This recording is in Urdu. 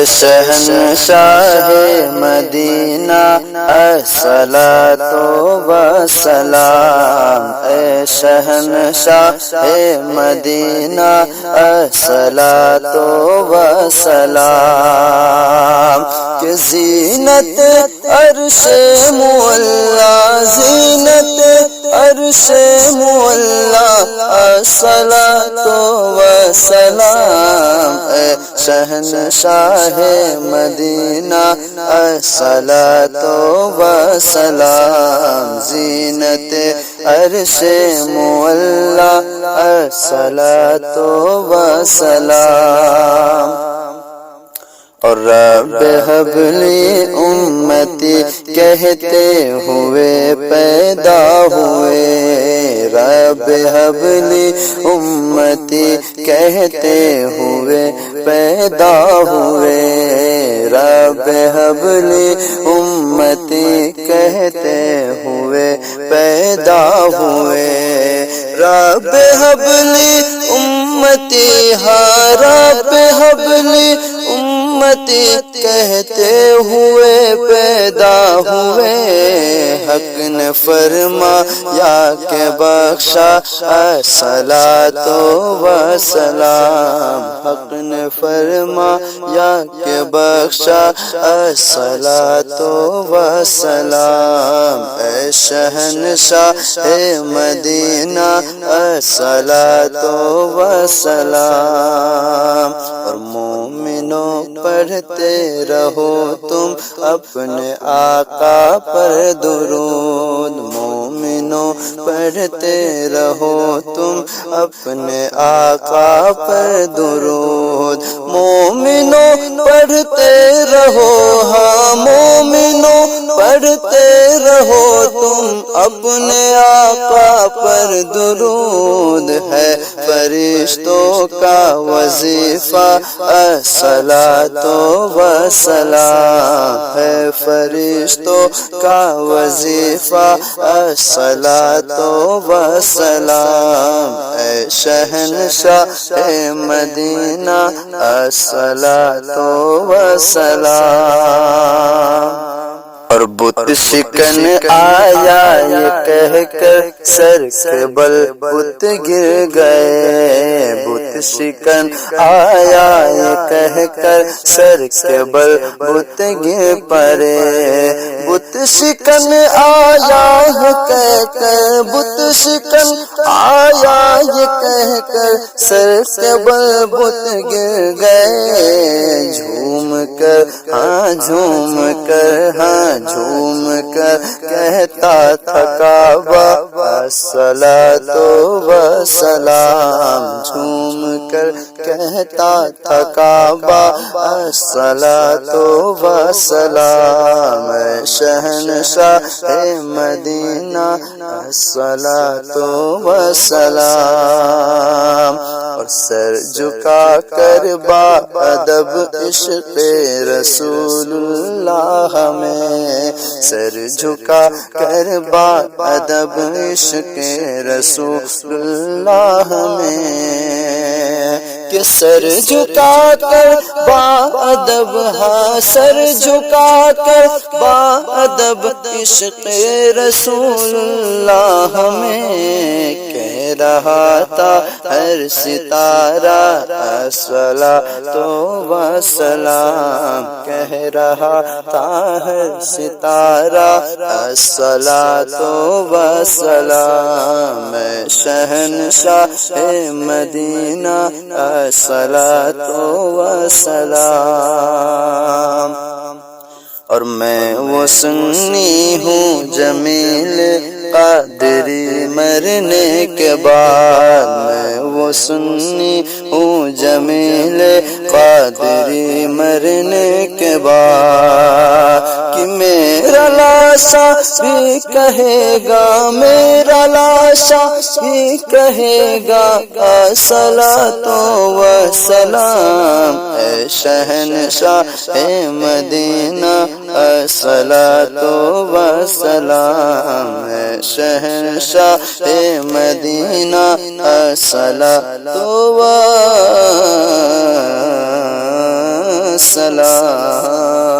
شہنشاہ مدینہ الصلاۃ والسلام، اے شہنشاہ مدینہ الصلاۃ والسلام، کہ زینت عرش معلا، زینت عرش معلا الصلاۃ والسلام، اے شہنشاہ مدینہ الصلاۃ والسلام، زینت عرش معلا الصلاۃ والسلام۔ اور رب حب لی امتی کہتے ہوئے پیدا ہوئے، رب حب لی امتی کہتے ہوئے پیدا ہوئے، رب حب لی امتی کہتے ہوئے پیدا ہوئے، رب حب لی امتی، ہاں رب حب لی امتی کہتے ہوئے پیدا ہوئے، حق نے فرمایا کہ بخشا الصلاۃ والسلام، حق نے فرمایا کہ بخشا الصلاۃ والسلام، اے شہنشاہ مدینہ الصلاۃ والسلام۔ اور مومنوں پڑھتے رہو تم اپنے آقا پر درود، مومنوں پڑھتے رہو تم اپنے آقا پر درود، مومنوں پڑھتے رہو، ہاں مومنوں پڑھتے رہو تم اپنے آقا پر درود، ہے فرشتوں کا وظیفہ الصلاۃ والسلام، ہے فرشتوں کا وظیفہ الصلاۃ والسلام، اے شہنشاہ مدینہ الصلاۃ والسلام۔ اور بت شکن آیا یہ کہہ کر سر کے بل بت گر گئے، بت شکن آیا یہ کہہ کر سر کے بل بت گر پڑے، بت شکن آیا ہے کہہ کر، بت شکن آیا یہ کہہ کر سر کے بل بت گر گئے، جھوم کر ہاں جھوم کر ہاں جھوم کر کہتا تھا کعبہ الصلاۃ والسلام، جھوم کر کہتا تھا کعبہ الصلاۃ والسلام، اے شہنشاہ مدینہ الصلاۃ والسلام۔ اور سر جھکا کر با ادب عشق رسول اللہ میں، سر جھکا کر با ادب عشق رسول اللہ میں، کہ سر جھکا کر با ادب، ہاں سر جھکا کر با ادب عشق رسول اللہ میں، کہہ رہا تھا ہر ستارہ الصلاۃ والسلام، کہہ رہا تھا ہر ستارہ الصلاۃ والسلام، میں شہنشاہ مدینہ الصلاۃ والسلام۔ اور میں وہ سنی ہوں جمیل قادری مرنے کے بعد، میں وہ سنی ہوں جمیل قادری مرنے کے بعد، کہ میرا لاشا بھی کہے گا، میرا لاشا بھی کہے گا الصلاۃ والسلام، اے شہنشاہ مدینہ الصلاۃ والسلام، اے شہنشاہ مدینہ الصلاۃ والسلام۔ سلام